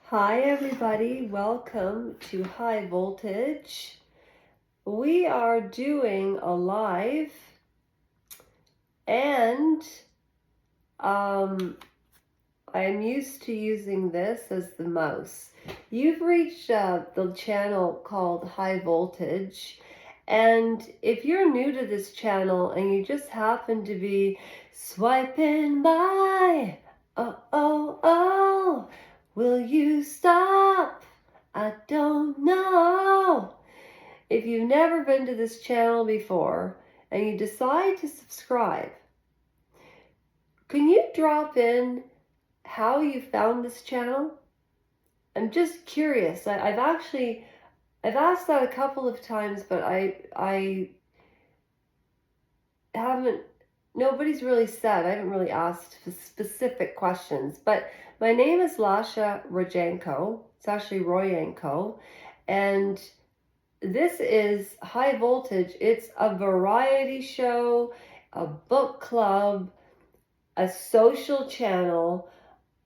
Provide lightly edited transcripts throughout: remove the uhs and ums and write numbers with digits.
Hi everybody, welcome to High Voltage. We are doing a live and I'm used to using this as the mouse. You've reached the channel called High Voltage, and if you're new to this channel and you just happen to be swiping by, oh, will you stop? I don't know. If you've never been to this channel before and you decide to subscribe, can you drop in how you found this channel? I'm just curious. I've asked that a couple of times, but I haven't, nobody's really said, I haven't really asked specific questions. But my name is Lasha Rojenko. It's actually Royenko. And this is High Voltage. It's a variety show, a book club, a social channel.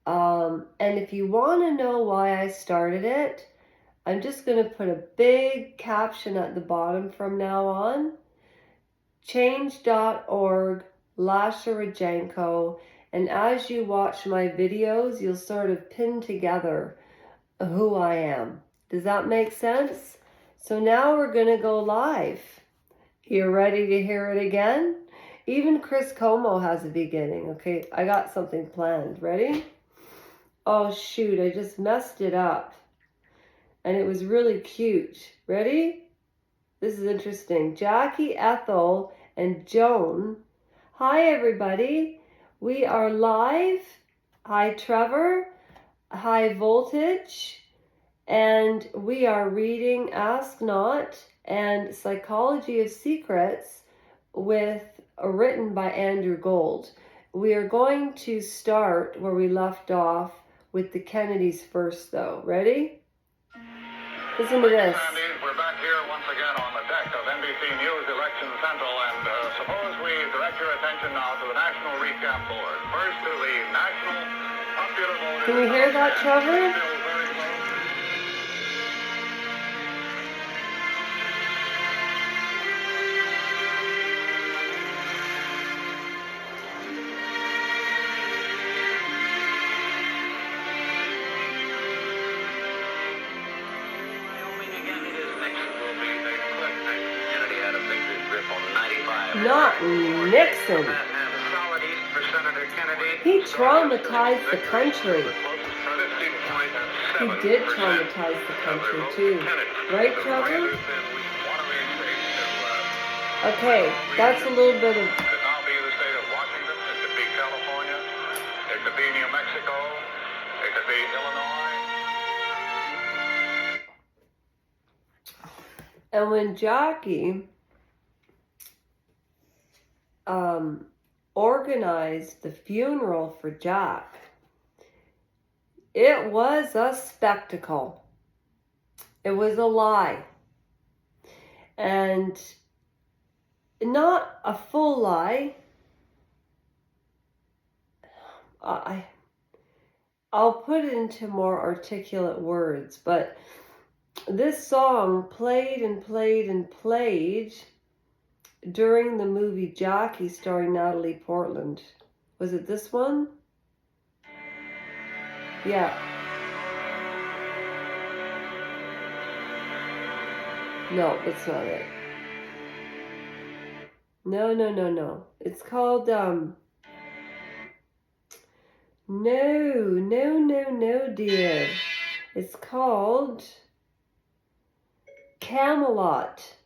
And if you want to know why I started it, I'm just going to put a big caption at the bottom from now on. Change.org, Lasha Rojenko. And as you watch my videos, you'll sort of pin together who I am. Does that make sense? So now we're going to go live. You ready to hear it again? Even Chris Como has a beginning. Okay, I got something planned. Ready? Oh shoot, I just messed it up. And it was really cute. Ready? This is interesting. Jackie, Ethel, and Joan. Hi everybody. We are live. Hi Trevor. High Voltage. And we are reading Ask Not and Psychology of Secrets written by Andrew Gold. We are going to start where we left off with the Kennedys first though. Ready? Listen to this. We're back here once again on the deck of NBC News Election Central, and suppose we direct your attention now to the National Recap Board. First to the National Popular Vote. Can you hear that, Trevor? Not Nixon. He traumatized the country. He did traumatize the country too. Right, Trevor? Okay, that's a little bit of... It could now be the state of Washington. It could be California. It could be New Mexico. It could be Illinois. And when Jackie organized the funeral for Jack, it was a spectacle. It was a lie. And not a full lie. I'll put it into more articulate words, but this song played and played and played during the movie Jackie starring Natalie Portman. Was it this one? Yeah. No, it's not it. No. It's called, No, dear. It's called Camelot.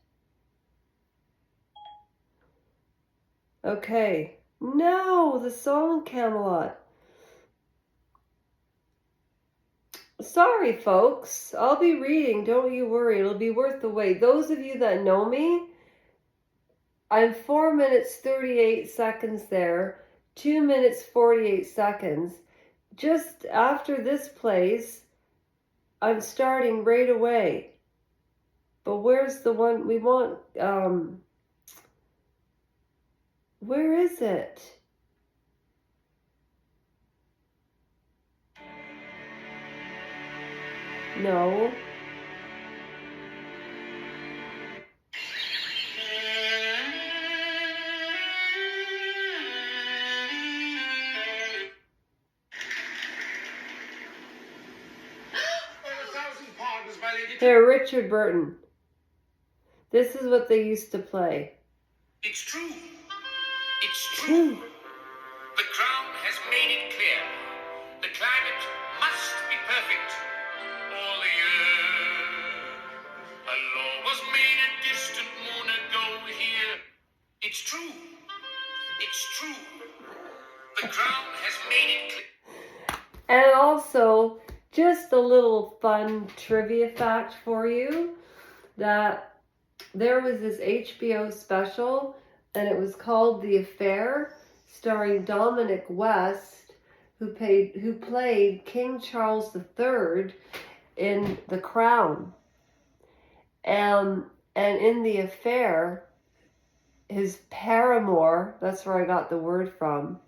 Okay. No, the song Camelot. Sorry, folks. I'll be reading. Don't you worry. It'll be worth the wait. Those of you that know me, I'm 4 minutes 38 seconds there. 2 minutes 48 seconds. Just after this plays, I'm starting right away. But where's the one we want? Where is it? No. Here, Richard Burton. This is what they used to play. It's true. It's true. The Crown has made it clear. The climate must be perfect. All the year. A law was made a distant moon ago here. It's true. It's true. The Crown has made it clear. And also, just a little fun trivia fact for you, that there was this HBO special, and it was called The Affair, starring Dominic West, who played King Charles III in The Crown. And in The Affair, his paramour, that's where I got the word from.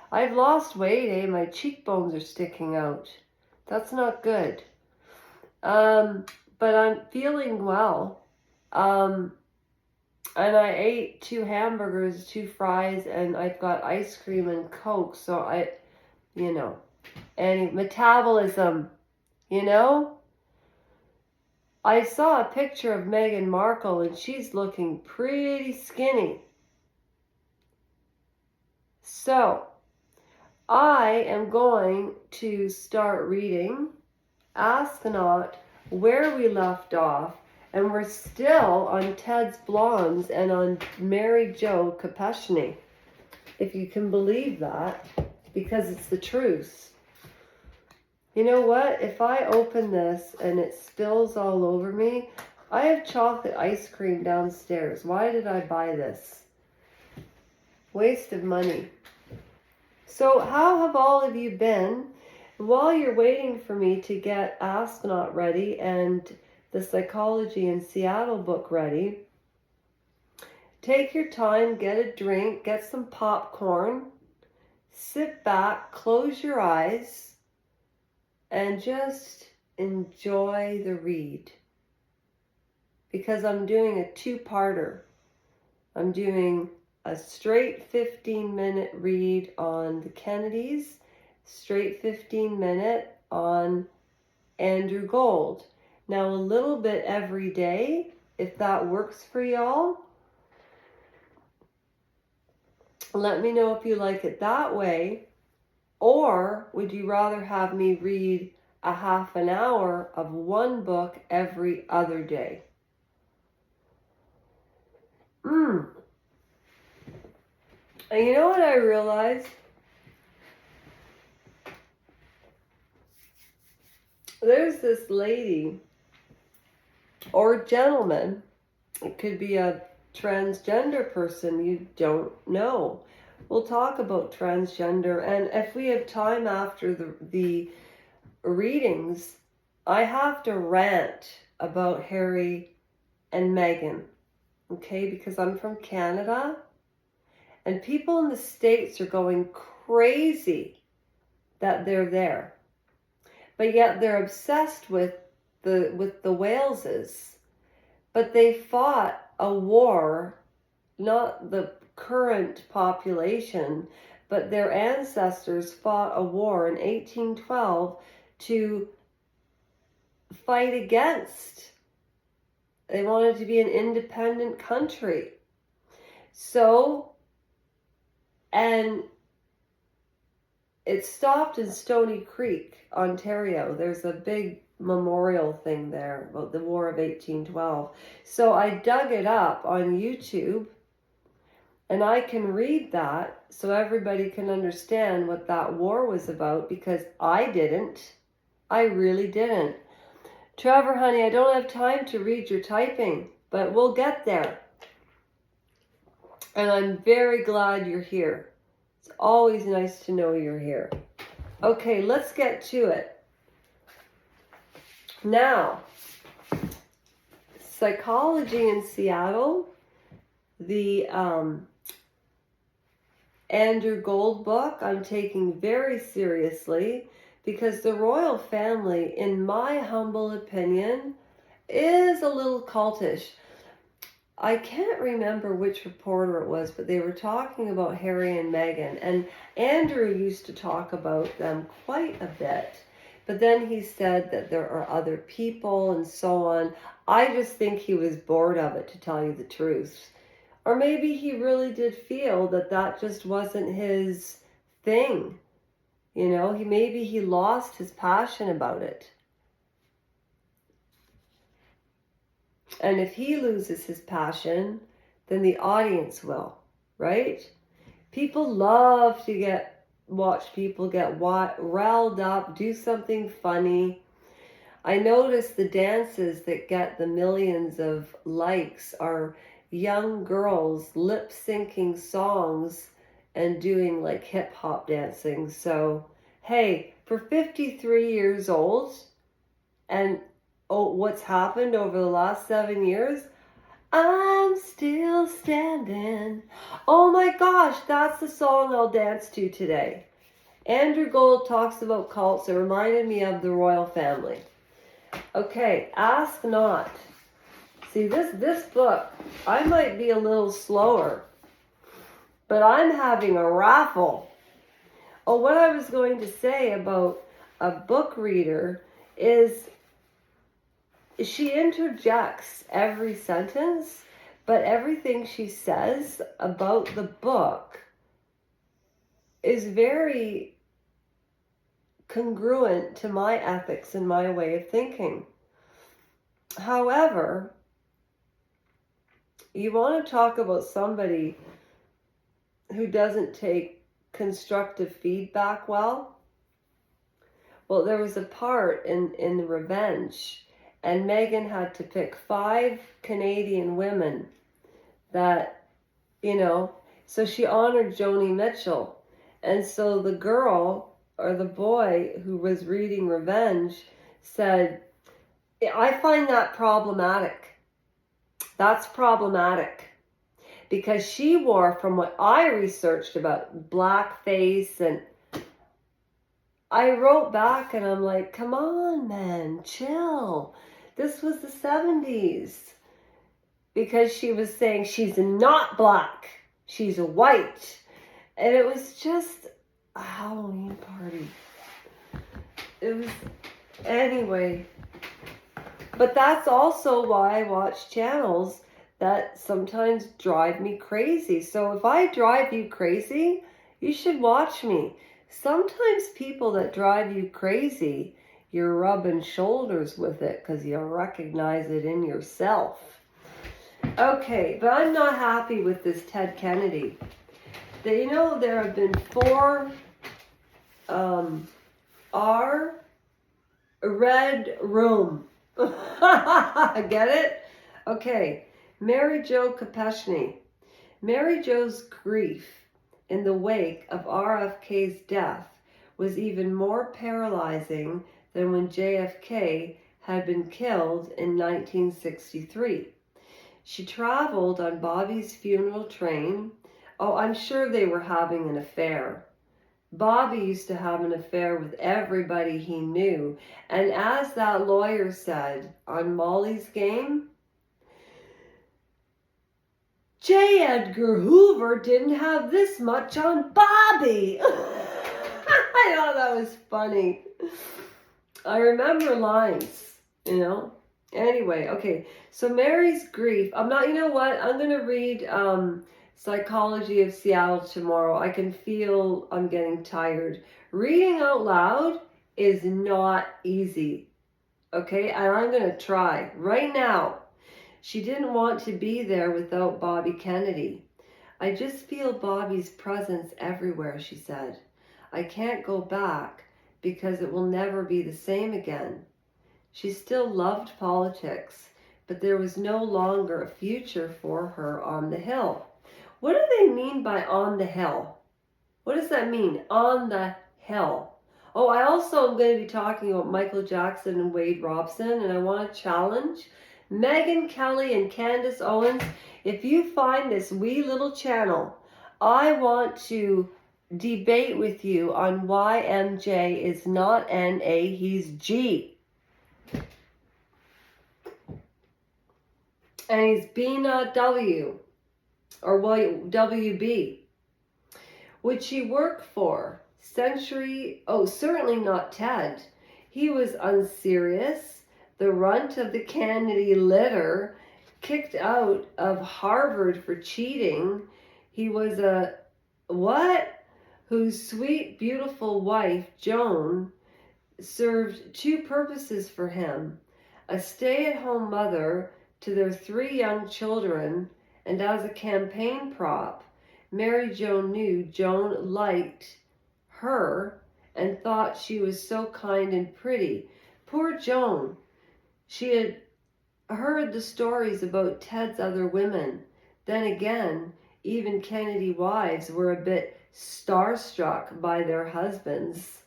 I've lost weight, eh? My cheekbones are sticking out. That's not good. But I'm feeling well. And I ate 2 hamburgers, 2 fries, and I've got ice cream and Coke. So and metabolism, I saw a picture of Meghan Markle, and she's looking pretty skinny. So, I am going to start reading Askanaut, where we left off, and we're still on Ted's Blondes and on Mary Jo Kopechne, if you can believe that, because it's the truth. You know what? If I open this and it spills all over me, I have chocolate ice cream downstairs. Why did I buy this? Waste of money. So how have all of you been? While you're waiting for me to get Askanaut ready and the Psychology in Seattle book ready, take your time, get a drink, get some popcorn, sit back, close your eyes, and just enjoy the read. Because I'm doing a 2-parter. I'm doing a straight 15-minute read on the Kennedys, straight 15-minute on Andrew Gold. Now a little bit every day, if that works for y'all. Let me know if you like it that way. Or would you rather have me read a half an hour of one book every other day? And you know what I realized? There's this lady or gentleman, it could be a transgender person you don't know. We'll talk about transgender, and if we have time after the readings, I have to rant about Harry and Meghan, okay, because I'm from Canada, and people in the States are going crazy that they're there. But yet they're obsessed with the Waleses. But they fought a war, not the current population, but their ancestors fought a war in 1812 to fight against. They wanted to be an independent country. So, and it stopped in Stony Creek, Ontario. There's a big memorial thing there about the War of 1812. So I dug it up on YouTube, and I can read that so everybody can understand what that war was about, because I didn't. I really didn't. Trevor, honey, I don't have time to read your typing, but we'll get there. And I'm very glad you're here. It's always nice to know you're here. Okay, let's get to it. Now, Psychology in Seattle, the Andrew Gold book, I'm taking very seriously because the royal family, in my humble opinion, is a little cultish. I can't remember which reporter it was, but they were talking about Harry and Meghan, and Andrew used to talk about them quite a bit. But then he said that there are other people and so on. I just think he was bored of it, to tell you the truth. Or maybe he really did feel that that just wasn't his thing. You know, maybe he lost his passion about it. And if he loses his passion, then the audience will, right? People love to watch people get riled up, do something funny. I notice the dances that get the millions of likes are young girls lip syncing songs and doing like hip hop dancing. So, hey, for 53 years old, and what's happened over the last 7 years? I'm still standing. Oh my gosh, that's the song I'll dance to today. Andrew Gold talks about cults. It reminded me of the royal family. Okay, Ask Not. See, this book, I might be a little slower, but I'm having a raffle. Oh, what I was going to say about a book reader is she interjects every sentence, but everything she says about the book is very congruent to my ethics and my way of thinking. However, you want to talk about somebody who doesn't take constructive feedback well? Well, there was a part in the Revenge, and Meghan had to pick 5 Canadian women that, so she honored Joni Mitchell. And so the girl or the boy who was reading Revenge said, I find that problematic. That's problematic. Because she wore, from what I researched about blackface, and I wrote back and I'm like, come on, man, chill. This was the 70s. Because she was saying she's not black, she's white. And it was just a Halloween party. It was, anyway. But that's also why I watch channels that sometimes drive me crazy. So if I drive you crazy, you should watch me. Sometimes people that drive you crazy, you're rubbing shoulders with it because you recognize it in yourself. Okay, but I'm not happy with this Ted Kennedy. There have been 4 R Red Room. Get it? Okay. Mary Jo Kopechne. Mary Jo's grief in the wake of RFK's death was even more paralyzing than when JFK had been killed in 1963. She traveled on Bobby's funeral train. Oh, I'm sure they were having an affair. Bobby used to have an affair with everybody he knew. And as that lawyer said on Molly's Game, J. Edgar Hoover didn't have this much on Bobby. I thought that was funny. I remember lines, Anyway, okay. So Mary's grief. I'm going to read Psychology of Seattle tomorrow. I can feel I'm getting tired. Reading out loud is not easy. Okay, and I'm going to try right now. She didn't want to be there without Bobby Kennedy. I just feel Bobby's presence everywhere, she said. I can't go back because it will never be the same again. She still loved politics, but there was no longer a future for her on the Hill. What do they mean by on the Hill? What does that mean, on the Hill? Oh, I also am going to be talking about Michael Jackson and Wade Robson, and I want to challenge Megyn Kelly and Candace Owens. If you find this wee little channel, I want to debate with you on why MJ is not NA, he's G. And he's B, not W, or WB. Would she work for? Century? Oh, certainly not Ted. He was unserious, the runt of the Kennedy litter, kicked out of Harvard for cheating. He was a what? Whose sweet, beautiful wife, Joan, served two purposes for him: a stay-at-home mother to their 3 young children, and as a campaign prop. Mary Jo knew Joan liked her and thought she was so kind and pretty. Poor Joan. She had heard the stories about Ted's other women. Then again, even Kennedy wives were a bit starstruck by their husbands.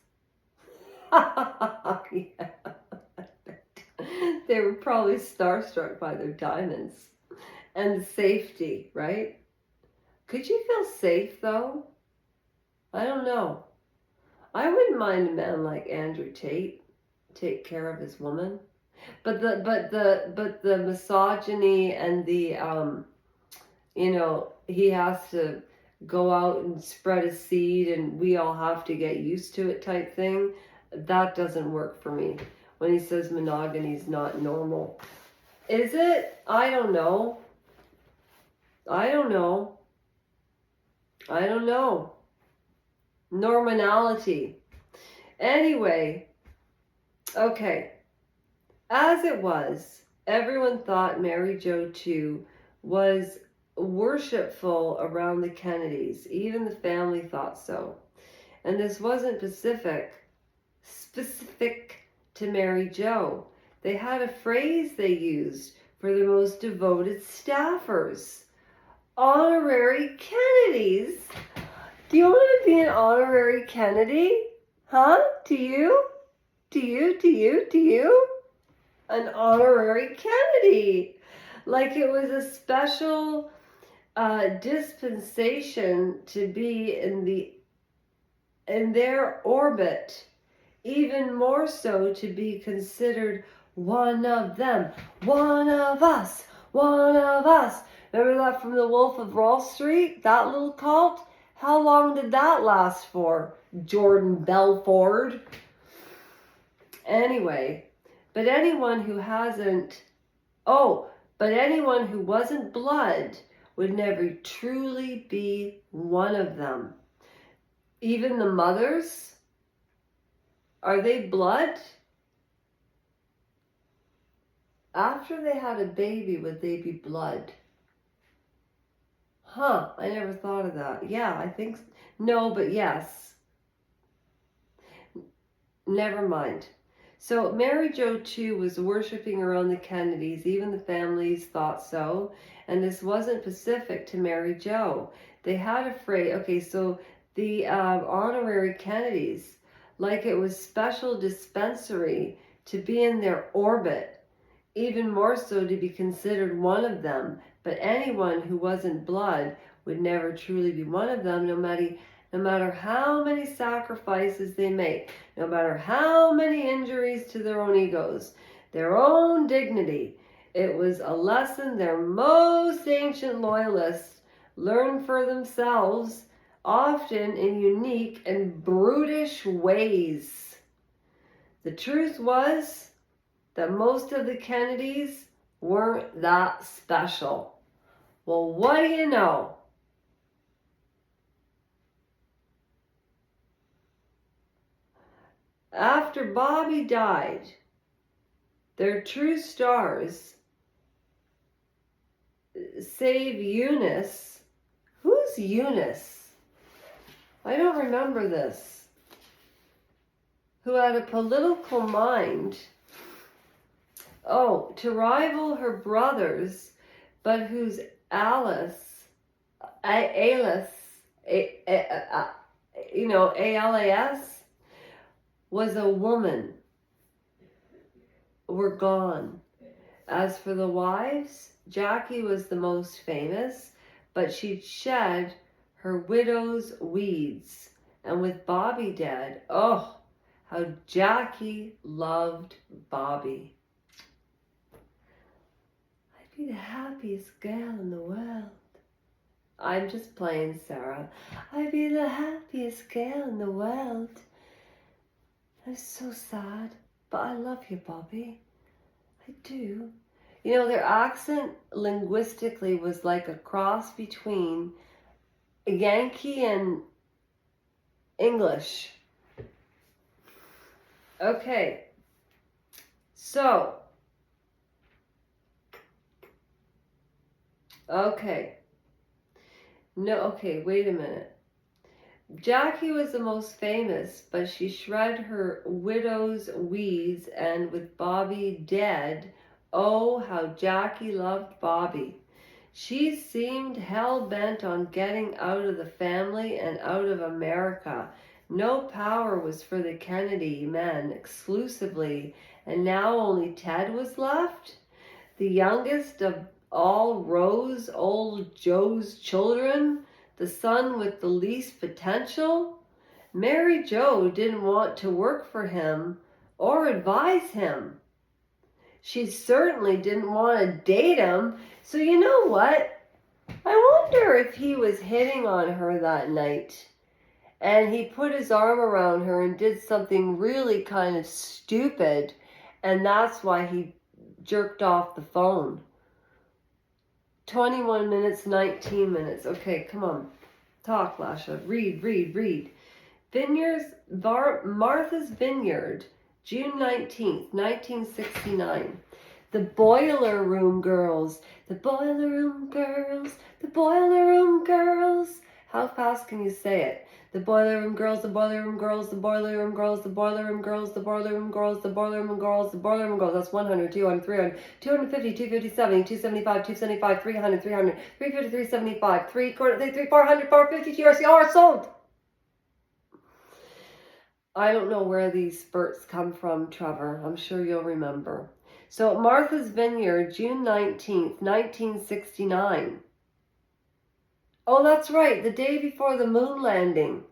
Yeah. They were probably starstruck by their diamonds and the safety, right? Could you feel safe though? I don't know. I wouldn't mind a man like Andrew Tate take care of his woman, but the misogyny and the he has to go out and spread a seed and we all have to get used to it type thing. That doesn't work for me. When he says monogamy is not normal, is it? I don't know. Normality. Anyway, okay. As it was, everyone thought Mary Jo too was worshipful around the Kennedys. Even the family thought so. And this wasn't specific to Mary Jo. They had a phrase they used for their most devoted staffers. Honorary Kennedys. Do you want to be an honorary Kennedy? Huh? Do you? An honorary Kennedy. Like it was a special dispensation to be in their orbit. Even more so to be considered one of them. One of us. One of us. Remember that from The Wolf of Wall Street? That little cult? How long did that last for? Jordan Belford. Anyway, but anyone who wasn't blood would never truly be one of them. Even the mothers, are they blood? After they had a baby, would they be blood? Huh, I never thought of that. Yeah, I think, no, but yes. Never mind. So Mary Jo too was worshiping around the Kennedys. Even the families thought so. And this wasn't specific to Mary Jo. They had a phrase, okay, so the honorary Kennedys, like it was special dispensary to be in their orbit, even more so to be considered one of them. But anyone who wasn't blood would never truly be one of them, no matter how many sacrifices they make, no matter how many injuries to their own egos, their own dignity. It was a lesson their most ancient loyalists learned for themselves, often in unique and brutish ways. The truth was that most of the Kennedys weren't that special. Well, what do you know? After Bobby died, their true stars, save Eunice. Who's Eunice? I don't remember this. Who had a political mind. Oh, to rival her brothers, but whose ALAS, was a woman, were gone. As for the wives, Jackie was the most famous, but she'd shed her widow's weeds. And with Bobby dead, oh, how Jackie loved Bobby. I'd be the happiest girl in the world. I'm just playing, Sarah. I'd be the happiest girl in the world. I'm so sad, but I love you, Bobby. I do. You know, their accent linguistically was like a cross between Yankee and English. Okay. So. Okay. No, okay, wait a minute. Jackie was the most famous, but she shred her widow's weeds, and with Bobby dead, oh, how Jackie loved Bobby. She seemed hell-bent on getting out of the family and out of America. No power was for the Kennedy men exclusively, and now only Ted was left, the youngest of all Rose, old Joe's children, the son with the least potential. Mary Jo didn't want to work for him or advise him. She certainly didn't want to date him. So you know what? I wonder if he was hitting on her that night and he put his arm around her and did something really kind of stupid, and that's why he jerked off the phone. 21 minutes, 19 minutes. Okay, come on. Talk, Lasha. Read. Martha's Vineyard, June 19th, 1969. The Boiler Room Girls. The Boiler Room Girls. The Boiler Room Girls. How fast can you say it? The Boiler Room Girls, the Boiler Room Girls, the Boiler Room Girls, the Boiler Room Girls, the Boiler Room Girls, the Boiler Room Girls, the Boiler Room Girls. That's 100, 200, 300, 250, 250, 275, 275, 300, 300, 350, 375, 400, 450, TRC, sold. I don't know where these spurts come from, Trevor. I'm sure you'll remember. So Martha's Vineyard, June 19th, 1969. Oh, that's right, the day before the moon landing.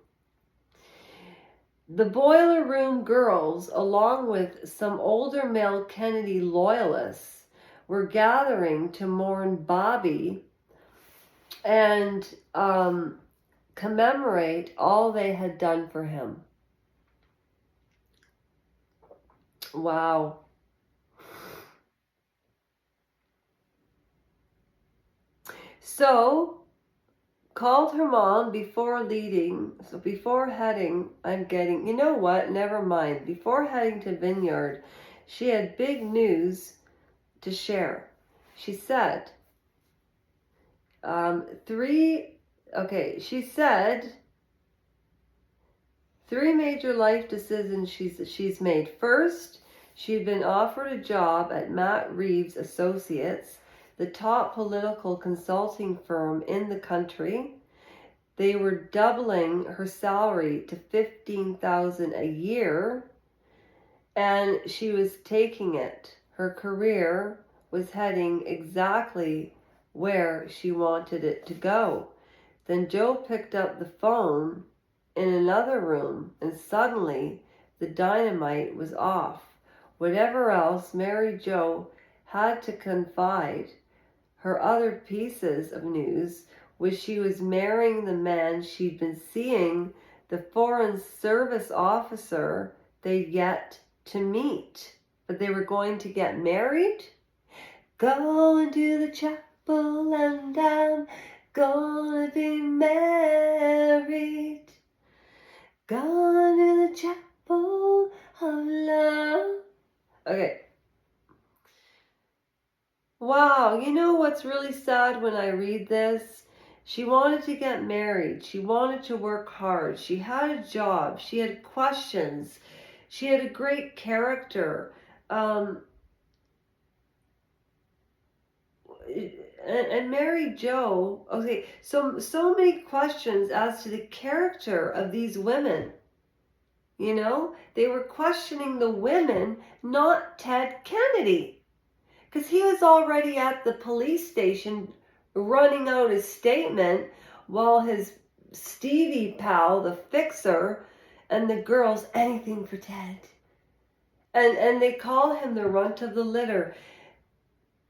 The Boiler Room Girls, along with some older male Kennedy loyalists, were gathering to mourn Bobby and commemorate all they had done for him. Wow. So, called her mom before heading, you know what, never mind. Before heading to Vineyard, she had big news to share. She said, three major life decisions she's made. First, she'd been offered a job at Matt Reeves Associates, the top political consulting firm in the country. They were doubling her salary to $15,000 a year, and she was taking it. Her career was heading exactly where she wanted it to go. Then Joe picked up the phone in another room, and suddenly the dynamite was off. Whatever else Mary Jo had to confide, her other pieces of news was she was marrying the man she'd been seeing, the Foreign Service officer they'd yet to meet. But they were going to get married? Going to the chapel and I'm gonna be married. Going to the chapel of love. Okay. Wow, you know what's really sad when I read this? She wanted to get married. She wanted to work hard. She had a job. She had questions. She had a great character. And Mary Jo, okay, so many questions as to the character of these women. You know, they were questioning the women, not Ted Kennedy. Because he was already at the police station running out his statement while his Stevie pal, the fixer, and the girls, anything for Ted. And they call him the runt of the litter.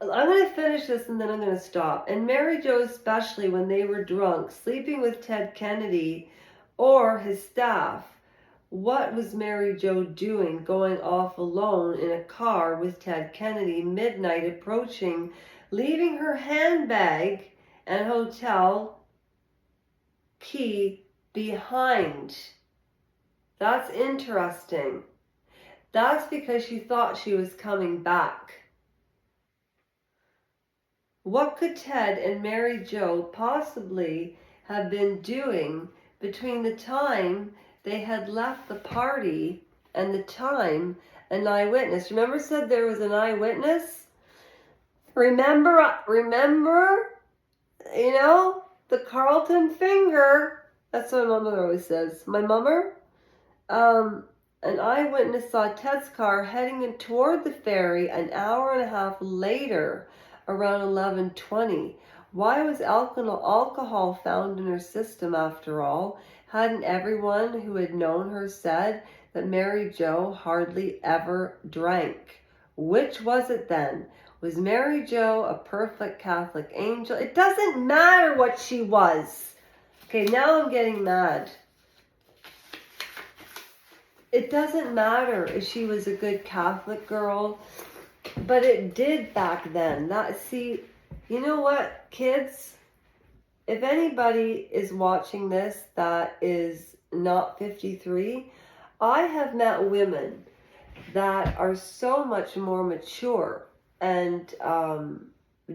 I'm going to finish this and then I'm going to stop. And Mary Jo, especially when they were drunk, sleeping with Ted Kennedy or his staff, what was Mary Jo doing going off alone in a car with Ted Kennedy, midnight approaching, leaving her handbag and hotel key behind? That's interesting. That's because she thought she was coming back. What could Ted and Mary Jo possibly have been doing between the time they had left the party and the time an eyewitness? Remember, I said there was an eyewitness? Remember, you know, the Carlton finger. That's what my mother always says. My mummer? An eyewitness saw Ted's car heading in toward the ferry an hour and a half later, around 11:20. Why was alcohol found in her system after all? Hadn't everyone who had known her said that Mary Jo hardly ever drank? Which was it then? Was Mary Jo a perfect Catholic angel? It doesn't matter what she was. Okay, now I'm getting mad. It doesn't matter if she was a good Catholic girl, but it did back then. See, you know what, kids? If anybody is watching this that is not 53, I have met women that are so much more mature and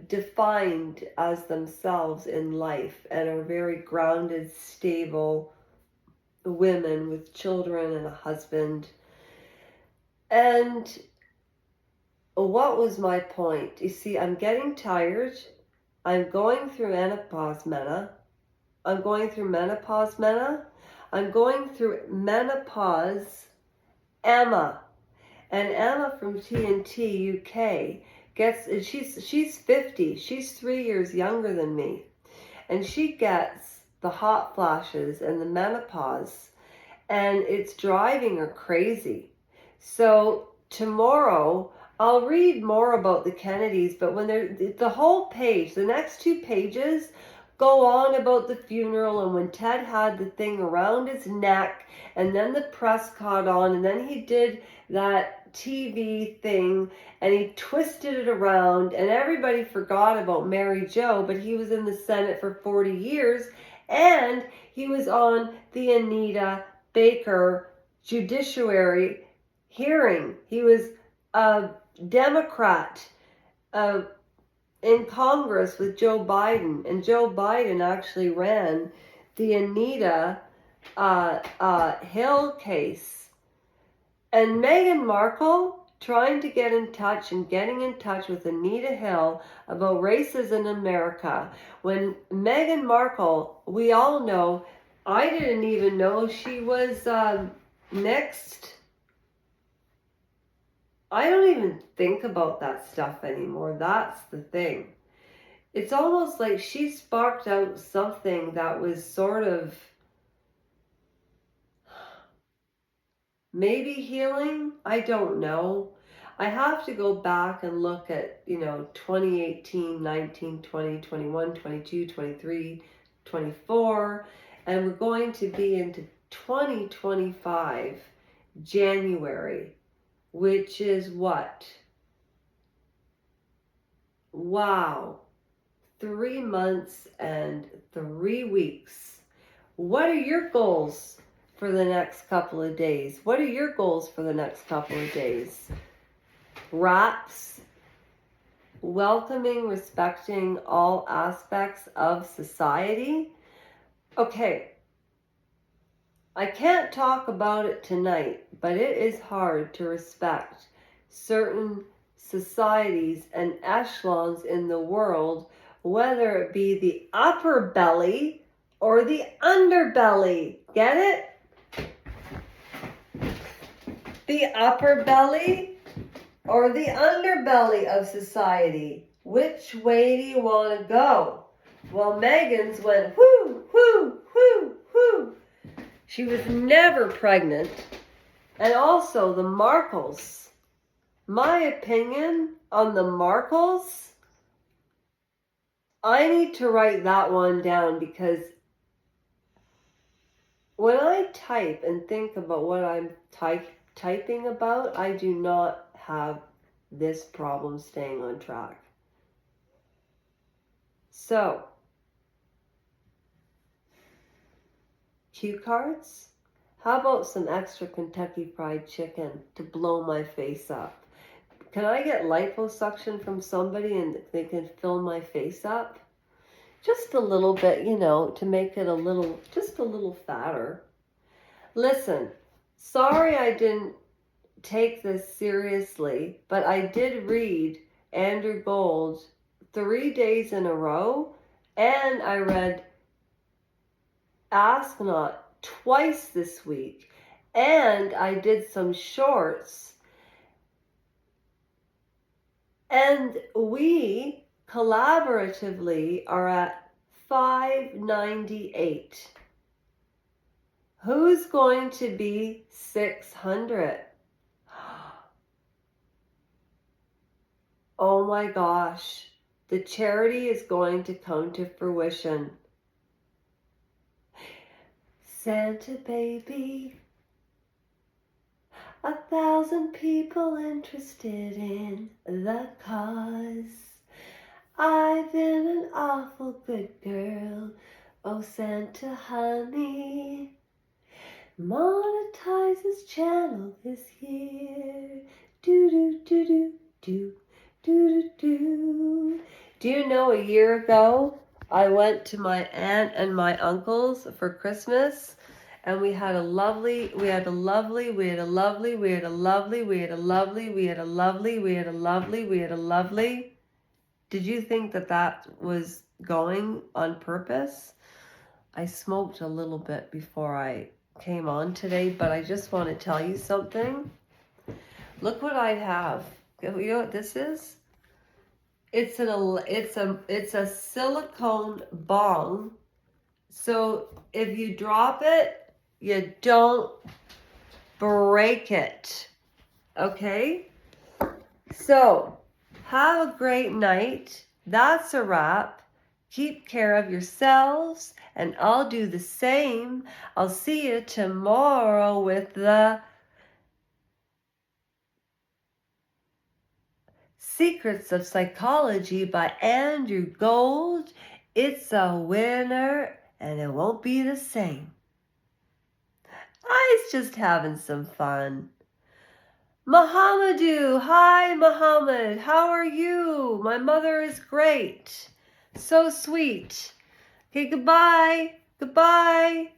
defined as themselves in life and are very grounded, stable women with children and a husband. And what was my point? You see, I'm getting tired. I'm going through menopause, Mena. I'm going through menopause, Mena. I'm going through menopause, Emma. And Emma from TNT UK she's 50. She's 3 years younger than me. And she gets the hot flashes and the menopause, and it's driving her crazy. So tomorrow I'll read more about the Kennedys, but when the whole page, the next 2 pages go on about the funeral and when Ted had the thing around his neck and then the press caught on and then he did that TV thing and he twisted it around and everybody forgot about Mary Jo, but he was in the Senate for 40 years and he was on the Anita Baker judiciary hearing. He was a Democrat in Congress with Joe Biden, and Joe Biden actually ran the Anita Hill case. And Meghan Markle trying to get in touch and getting in touch with Anita Hill about racism in America. When Meghan Markle, we all know, I didn't even know she was mixed. I don't even think about that stuff anymore. That's the thing. It's almost like she sparked out something that was sort of maybe healing. I don't know. I have to go back and look at, 2018, 19, 20, 21, 22, 23, 24, and we're going to be into 2025, January, which is what? Wow. 3 months and 3 weeks. What are your goals for the next couple of days? What are your goals for the next couple of days? Raps, welcoming, respecting all aspects of society. Okay, I can't talk about it tonight, but it is hard to respect certain societies and echelons in the world, whether it be the upper belly or the underbelly. Get it? The upper belly or the underbelly of society. Which way do you want to go? Well, Megan's went whoo, whoo, whoo, whoo. She was never pregnant. And also the Markles. My opinion on the Markles, I need to write that one down because when I type and think about what I'm typing about, I do not have this problem staying on track. So, cue cards? How about some extra Kentucky Fried Chicken to blow my face up? Can I get liposuction from somebody and they can fill my face up? Just a little bit, you know, to make it just a little fatter. Listen, sorry I didn't take this seriously, but I did read Andrew Gold 3 days in a row, and I read Ask Not twice this week, and I did some shorts, and we collaboratively are at 598. Who's going to be 600? Oh my gosh, the charity is going to come to fruition. Santa baby, 1,000 people interested in the cause. I've been an awful good girl, oh Santa honey. Monetize this channel this year. Do do do do do do do do. Do you know a year ago I went to my aunt and my uncle's for Christmas, and we had a lovely. Did you think that was going on purpose? I smoked a little bit before I came on today, but I just want to tell you something. Look what I have. You know what this is? It's a silicone bong. So if you drop it, you don't break it. Okay? So, have a great night. That's a wrap. Keep care of yourselves, and I'll do the same. I'll see you tomorrow with the Secrets of Psychology by Andrew Gold. It's a winner, and it won't be the same. I was just having some fun. Mohamedou, hi Mohammed, how are you? My mother is great. So sweet. Okay, goodbye. Goodbye.